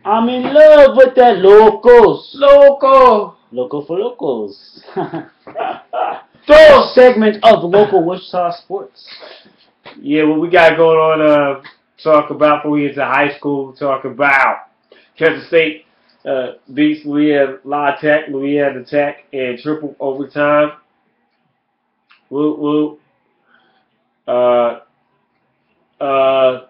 I'm in love with that locals. Loco. Local for locals. Third segment of local Wichita sports. Yeah, what we got going on, talk about before we get to high school, talk about Kansas State beats Louisiana Tech in triple overtime. Woo woo. Uh,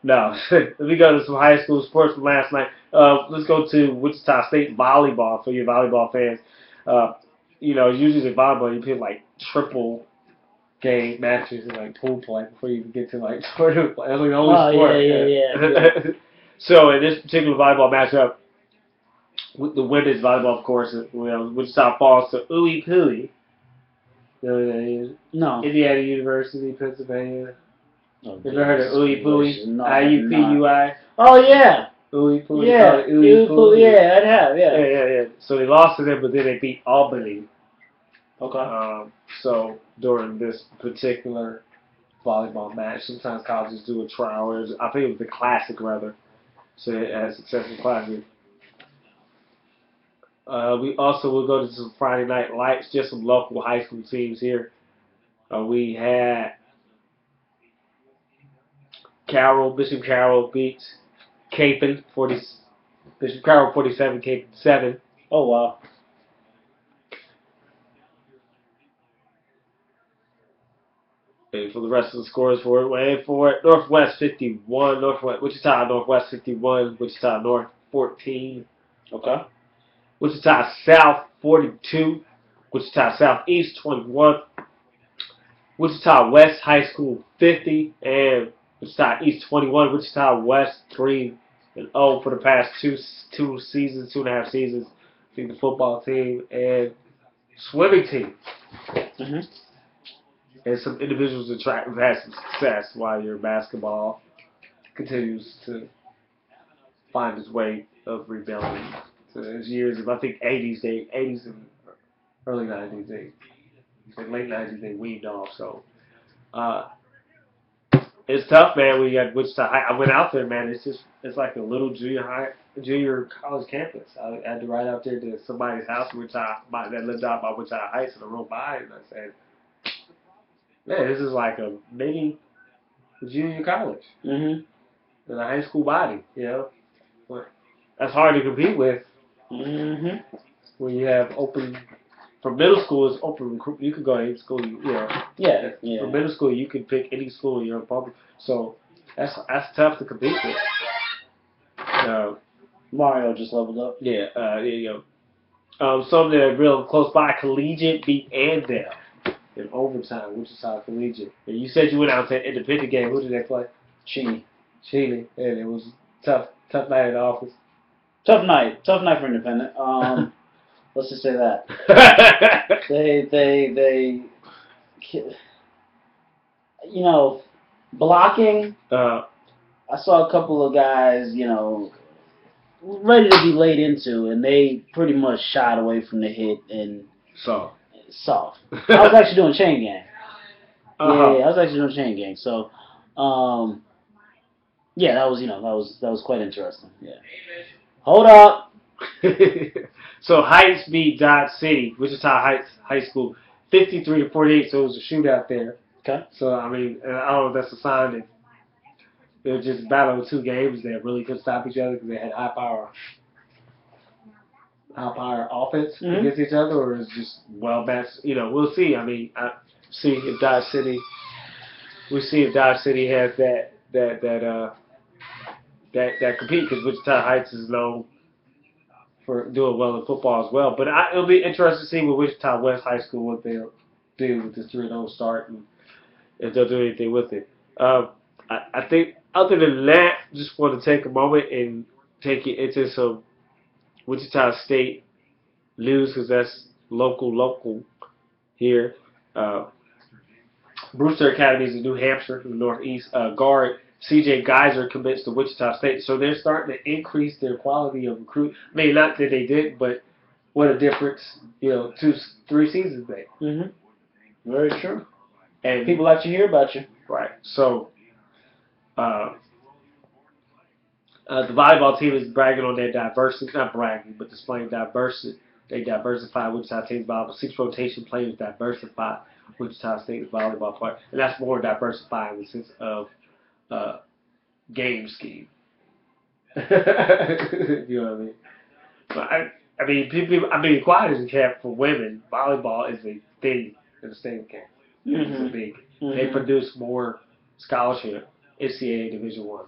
no. Let me go to some high school sports from last night. Let's go to Wichita State volleyball for your volleyball fans. Uh, usually in volleyball you play like triple game matches and like pool play before you even get to like tournament play. That's like the only sport. Yeah. So in this particular volleyball matchup, with the women's volleyball, of course, Wichita falls to Ooey Pooey. You know what that is? No. Indiana University, Pennsylvania. Oh, Have you ever heard of Ooey Pooey? No, IUPUI. Oh yeah. Ooey Pooey. Yeah. Ooey Pooey. Yeah, I'd have. Yeah. Yeah. So they lost to them, but then they beat Albany. Okay. So during this particular volleyball match, sometimes colleges do a trial. I think it was the classic rather. So it has successful classic. We also will go to some Friday night lights, just some local high school teams here. We had Bishop Carroll beats Capon 40. Bishop Carroll 47, Capon 7. Oh wow. And for the rest of the scores for it, we're in for it. Northwest 51, Wichita Northwest 51, Wichita North 14. Okay. Wichita South 42, Wichita Southeast 21, Wichita West High School 50, and Wichita East 21, Wichita West 3-0 for the past two seasons, 2.5 seasons. I think the football team and swimming team. Mhm. And some individuals have had some success while your basketball continues to find its way of rebuilding. So there's years of, I think, 80s and early 90s, late 90s they weaned off. So it's tough, man. We got Wichita High. I went out there, man. It's like a little junior college campus. I had to ride out there to somebody's house that lived out by Wichita Heights, and I rode by, and I said, man, this is like a mini junior college. Mhm. In a high school body, But that's hard to compete with Mhm. when you have open. For middle school, it's open recruit. You could go to any school, Yeah. For middle school, you can pick any school in your public. So that's tough to compete with. Mario just leveled up. Yeah, there you go. Some that are real close by, Collegiate beat Andale in overtime, Wichita Collegiate. And you said you went out to an independent game. Who did they play? Cheney. And it was tough night in the office. Tough night for independent. Let's just say that. they blocking. I saw a couple of guys, ready to be laid into, and they pretty much shied away from the hit and soft. I was actually doing chain gang. Uh-huh. Yeah, I was actually doing chain gang. So, yeah, that was quite interesting. Yeah. Hold up. So Heights beat Dodge City, Wichita Heights High School, 53-48. So it was a shootout there. Okay. So I mean, I don't know if that's a sign that they were just battling two games that really couldn't stop each other because they had high power offense against each other, or is just well matched. We'll see. I mean, see if Dodge City. We'll see if Dodge City has that compete, because Wichita Heights is known for doing well in football as well. But it'll be interesting to see what Wichita West High School, what they'll do with this 3-0 start, and if they'll do anything with it. I think other than that, just want to take a moment and take it into some Wichita State news, because that's local here. Brewster Academy is in New Hampshire, in the Northeast. Guard C.J. Geyser commits to Wichita State, so they're starting to increase their quality of recruit. I mean, not that they did, but what a difference, 2-3 seasons made. Mm-hmm. Very true. And people like to hear about you. Right. So, The volleyball team is bragging on their diversity, not bragging, but displaying diversity. They diversify Wichita State's volleyball. 6 rotation players diversify Wichita State's volleyball part. And that's more diversifying in the sense of game scheme. You know what I mean? But quiet as a camp for women, volleyball is a thing in the state of camp. It's a big. They produce more scholarship NCAA Division I.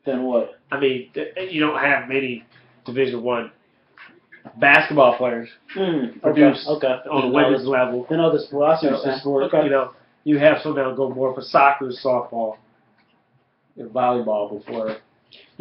Then what? I mean, you don't have many Division I basketball players produce on the women's level. Then other sports. Okay. You know, you have some that go more for soccer, softball, and volleyball before.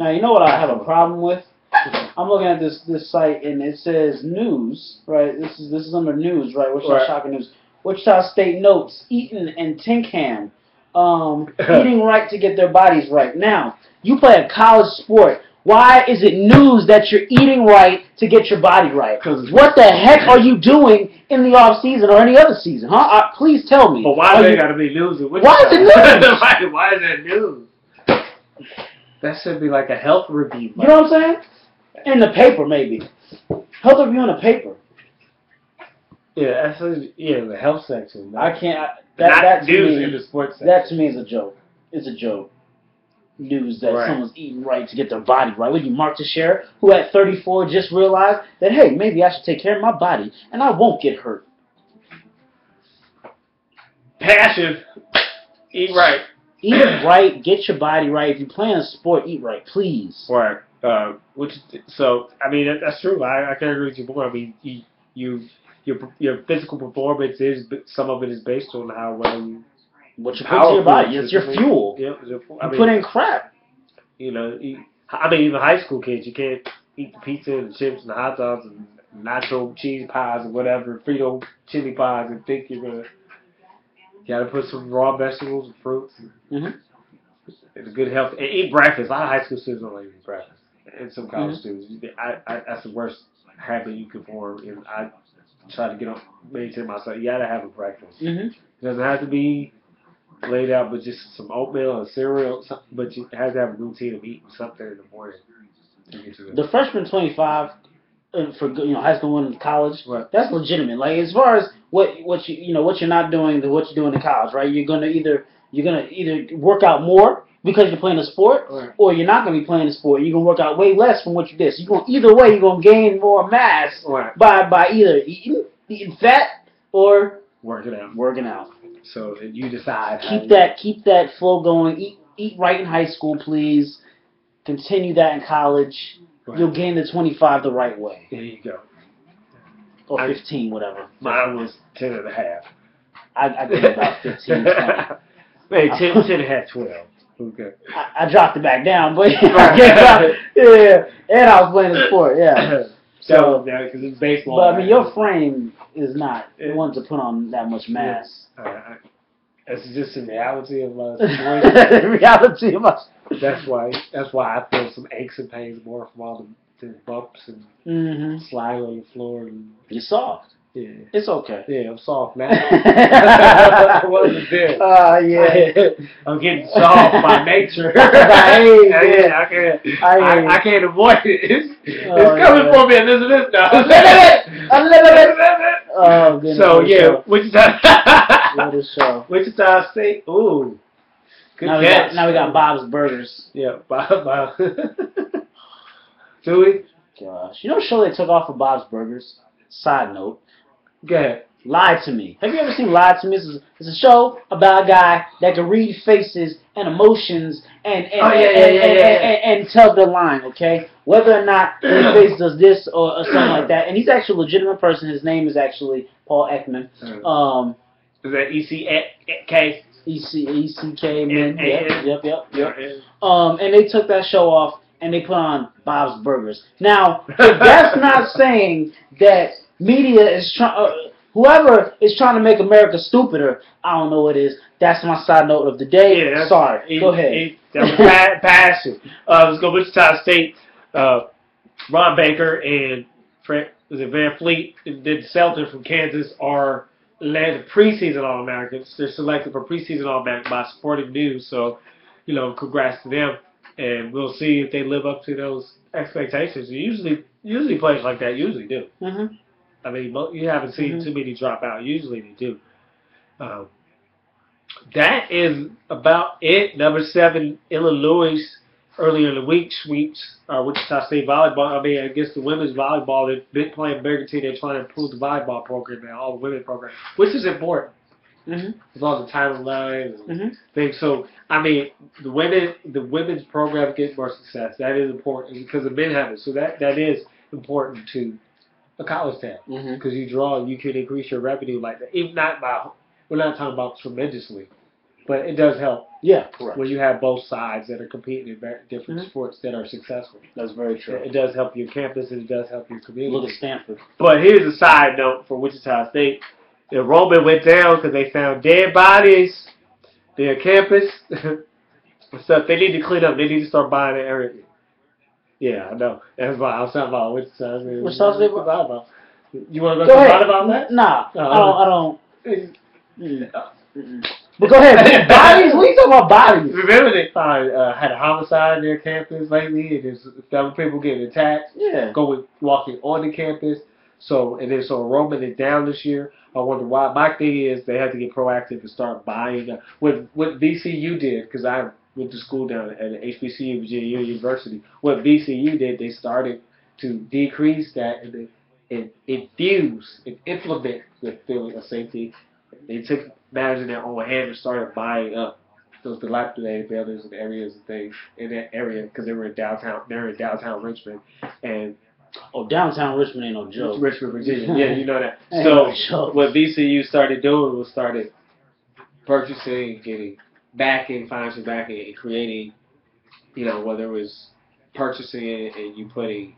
Now, you know what I have a problem with? I'm looking at this site, and it says news, right? This is under news, right? Wichita Shocking News. Wichita State notes Eaton and Tinkham eating right to get their bodies right. Now, you play a college sport. Why is it news that you're eating right to get your body right? What the heck are you doing in the off season or any other season, huh? Please tell me. But why they got to be news? Why is it news? Why is that news? That should be like a health review. You know what I'm saying? In the paper, maybe. Health review in the paper. Yeah, the health section. I can't. That news in the sports section. That to me is a joke. It's a joke. News that someone's eating right to get their body right. Would you Mark Teixeira, who at 34 just realized that, hey, maybe I should take care of my body and I won't get hurt. Passion. Eat right. Eat right. Get your body right. If you're playing a sport, eat right, please. Right. That's true. I can agree with you more. I mean, your physical performance some of it is based on how well you. What you put into your body. It's your fuel. Yeah, you put in crap. You know, even high school kids, you can't eat the pizza and the chips and the hot dogs and nacho cheese pies and whatever, Frito chili pies and think you're going to. You got to put some raw vegetables and fruits. And it's a good health. And eat breakfast. A lot of high school students don't like eat breakfast. And some college students. That's the worst habit you can form. And I try to maintain myself. You got to have a breakfast. It doesn't have to be laid out, but just some oatmeal or cereal, but you have to have a routine of eating something in the morning. The freshman 25 for high school and college, that's legitimate. Like as far as what you're not doing than what you're doing in college, right? You're gonna either work out more because you're playing a sport, or you're not gonna be playing a sport. You're gonna work out way less from what you did. So either way, you're gonna gain more mass by either eating fat or working out. So you decide. Keep that flow going. Eat right in high school, please. Continue that in college. You'll gain the 25 the right way. There you go. Or 15, whatever. Mine was 10 and a half. I gained about 15, 20. Wait, 10 and a half, 12. Okay. I dropped it back down, but and I was playing the sport, So, because it's baseball. But I mean, your frame is not one to put on that much mass. It's just the reality of my situation. That's why I feel some aches and pains more from all the bumps and sliding on the floor. And, you're soft. Yeah. It's okay. Yeah, I'm soft now. I wasn't there. I'm getting soft by nature. I can't avoid it. It's coming for me, Elizabeth. No. A little bit. Oh, goodness. So, Wichita State. Ooh. Good catch. Now we got Bob's Burgers. Yeah, Bob. Do we? Gosh. You know the show they took off of Bob's Burgers? Side note. Go ahead. Lie to Me. Have you ever seen Lie to Me? It's a show about a guy that can read faces and emotions and tell the line, okay? Whether or not his face does this or something like that. And he's actually a legitimate person. His name is actually Paul Ekman. Is that E-C-K? E-C-K, man. Yep. And they took that show off and they put on Bob's Burgers. Now, if that's not saying that media is whoever is trying to make America stupider, I don't know what it is. That's my side note of the day. Yeah, sorry. Go ahead. That was passion. Let's go Wichita State. Ron Baker and Van Fleet, the Celtics from Kansas, are led preseason All-Americans. They're selected for preseason All-American by Sporting News. So, congrats to them. and we'll see if they live up to those expectations. Usually places like that usually do. Mm-hmm. I mean, you haven't seen too many drop out. Usually they do. That is about it. Number 7, Illinois earlier in the week sweeps Wichita State volleyball. I mean, I guess the women's volleyball, they've been playing bigger team. They're trying to improve the volleyball program now, all the women program, which is important. Mm-hmm. As long as the timeline and things. So, I mean, the women's program gets more success. That is important because the men have it. So that is important to a college town because you can increase your revenue like that. Even not by, we're not talking about tremendously, but it does help. Yeah, correct. When you have both sides that are competing in different sports that are successful. That's very true. It does help your campus and it does help your community. Look at Stanford. But here's a side note for Wichita State. The enrollment went down because they found dead bodies near campus. Stuff they need to clean up. They need to start buying the area. Yeah, I know. That's why I was talking about Wichita State. Wichita State volleyball. You want to go about that? Nah, I don't. But go ahead. Bodies? What are you talking about bodies? Remember they had a homicide near campus lately, and there's several people getting attacked. Yeah. Walking on the campus. So enrollment is down this year. I wonder why. My thing is they have to get proactive and start buying. What VCU did, because I went to school down at HBCU, Virginia University. What VCU did, they started to decrease that and infuse and implement the feeling of safety. They took matters in their own hand and started buying up those dilapidated buildings and areas and things in that area because they were in downtown. They're in downtown Richmond and. Oh, downtown Richmond ain't no joke. Richmond, Virginia. Yeah, you know that. So what VCU started doing was started purchasing, getting backing, financial backing, and creating, whether it was purchasing it and you putting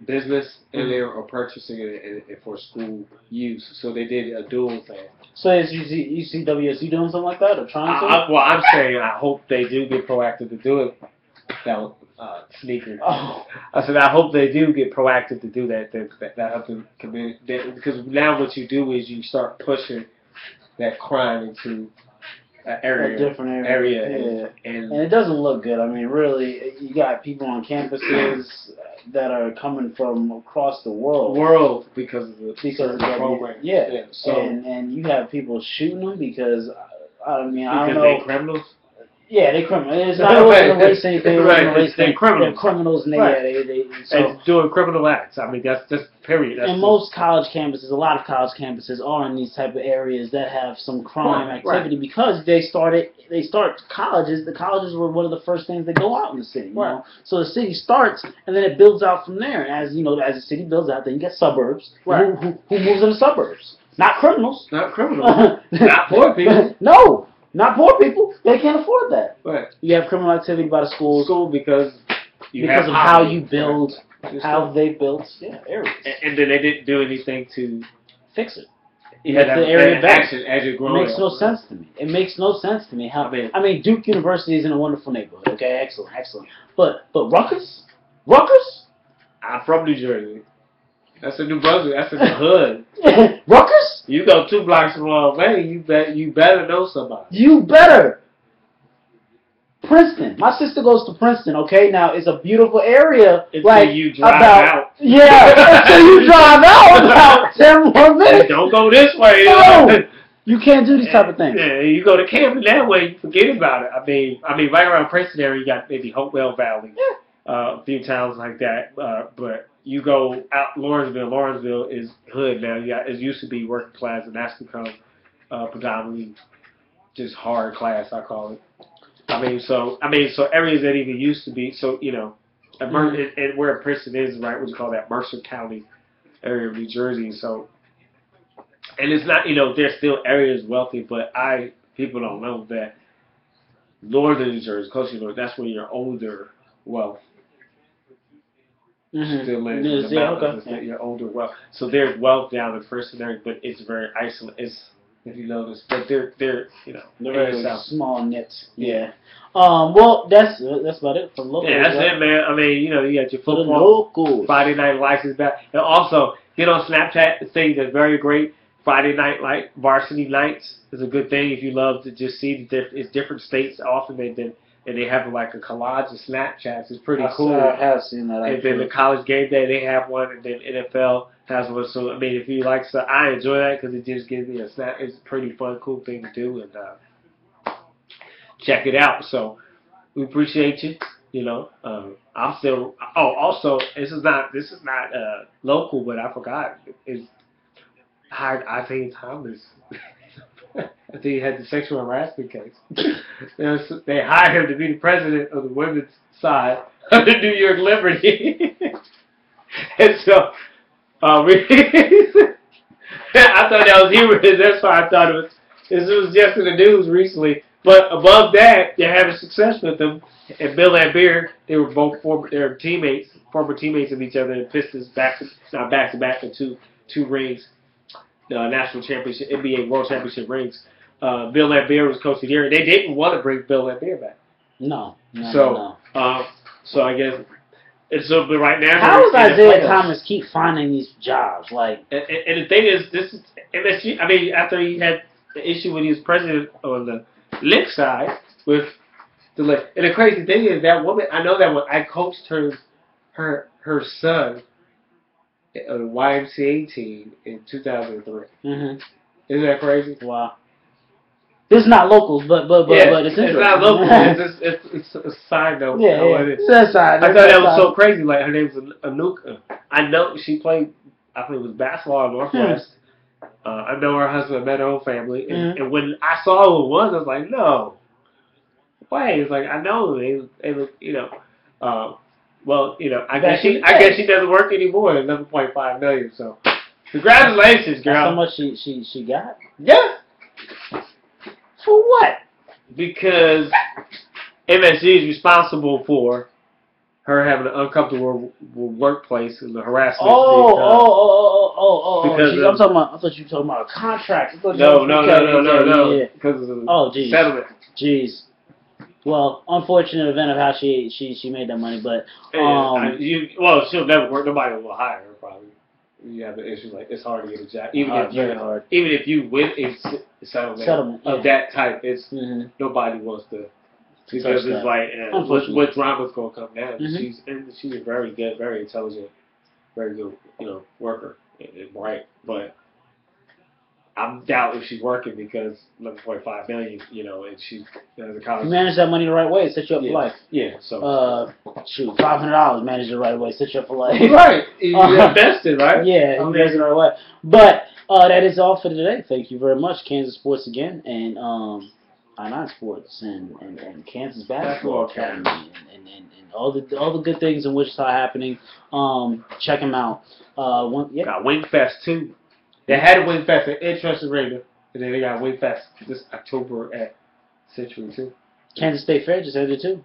business in there or purchasing it for school use. So they did a dual thing. So is you see WSU doing something like that or trying to? Well, I'm saying I hope they do get proactive to do it. That was sneaker. Oh. I said I hope they do get proactive to do that. That helps the community because now what you do is you start pushing that crime into an area, a different area. And it doesn't look good. I mean, really, you got people on campuses that are coming from across the world because of the program. Yeah. So and you have people shooting them because I don't know. They're criminals. Yeah, they criminals. It's not going to race anything. They're criminals. They're criminals, and and doing criminal acts. I mean, that's period. And most college campuses, a lot of college campuses are in these type of areas that have some crime activity because they start colleges. The colleges were one of the first things that go out in the city. You know? So the city starts, and then it builds out from there. And as the city builds out, then you get suburbs. Right. Who moves in the suburbs? Not criminals. Not criminals. Not poor people. No. Not poor people. They can't afford that. Right. You have criminal activity by the schools. Because of how you build, how they built areas. And then they didn't do anything to fix it. You had the area better. As you're growing. It makes no sense to me. It makes no sense to me. I mean, Duke University is in a wonderful neighborhood. Okay, excellent. But Rutgers? I'm from New Jersey. That's in New Brunswick. That's in the hood. Rutgers? You go 2 blocks from away, you better know somebody. You better. Princeton. My sister goes to Princeton, okay? Now, it's a beautiful area. Until you drive out. Yeah, until you drive out about 10 more minutes. Don't go this way. No. You can't do these type of things. Yeah, you go to camping that way, you forget about it. I mean, right around Princeton area, you got maybe Hopewell Valley. Yeah. A few towns like that, but you go out Lawrenceville. Lawrenceville is hood now. It used to be working class, and that's become predominantly just hard class. I call it. I mean, so areas that even used to be and where Princeton is, right? What you call that Mercer County area of New Jersey. So, and it's not there's still areas wealthy, but people don't know that northern New Jersey, close to north, that's where your older wealth. Still in the mountains, your older wealth. So there's wealth down in Princeton area, but it's very isolated. It's, if you notice, but they're very small knits. Yeah. Well, that's about it for local. Yeah, that's it, man. I mean, you got your football Friday night lights is back, and also get on Snapchat. The thing that's very great. Friday night varsity nights is a good thing if you love to just see it's different states. Often and they have like a collage of Snapchats. It's pretty cool. I have seen that. And then the college game day, they have one, and then NFL has one. So I mean, if you like, so I enjoy that because it just gives me a snap. It's a pretty fun, cool thing to do, and check it out. So we appreciate you. You know, I'm still. Oh, also, this is not local, but I forgot. It's hired Isaiah Thomas. I think he had the sexual harassment case. They hired him to be the president of the women's side of the New York Liberty. And so, I thought that was humorous. That's why I thought it was just in the news recently. But above that, they're having success with them. And Bill and Beer, they were both former teammates of each other. And Pistons back to back in two rings. National championship, NBA World Championship rings. Bill Laimbeer was coach of the year. They didn't want to bring Bill Laimbeer back. No. So I guess it's so. But right now, how does Isaiah Thomas keep finding these jobs? Like, and the thing is, this is MSG. I mean, after he had the issue when he was president on the Lick side with the Lick, and the crazy thing is that woman. I know that when I coached her son. A YMCA team in 2003. Mm-hmm. Isn't that crazy? Wow. This is not locals, but it's interesting. It's not local. It's a side note. Yeah, it's a side. I thought that was so crazy. Like, her name's Anuka. I know she played, I think it was basketball at Northwest. I know her husband, met her own family. And when I saw who it was, I was like, no. Wait. It's like, I know they look, you know. Well, you know, I guess she doesn't work anymore at $11.5 million. So, congratulations, girl. That's how much she got? Yeah. For what? Because MSG is responsible for her having an uncomfortable workplace and the harassment. Because I thought you were talking about a contract. No. Because of the settlement. Jeez. Well, unfortunate event of how she made that money, but she'll never work. Nobody will hire her probably. You have the issue like it's hard to get a job, very hard. Even if you win a settlement of that type, it's nobody wants to because it's like what drama's gonna come down. She's a very good, very intelligent, very good, worker and bright, but. I doubt if she's working because $11.5 million, and she's as a college. You manage that money the right way, set you up for life. Yeah, so. $500 manage the right way, set you up for life. Right, you invested, right? Yeah, invest the right way. But that is all for today. Thank you very much, Kansas Sports again, and I9 Sports and Kansas Basketball Academy and all the good things in Wichita happening. Check them out. Got Wingfest too. They had a Wingfest at Interest Arena, and then they got Wingfest this October at Century too. Kansas State Fair just ended too.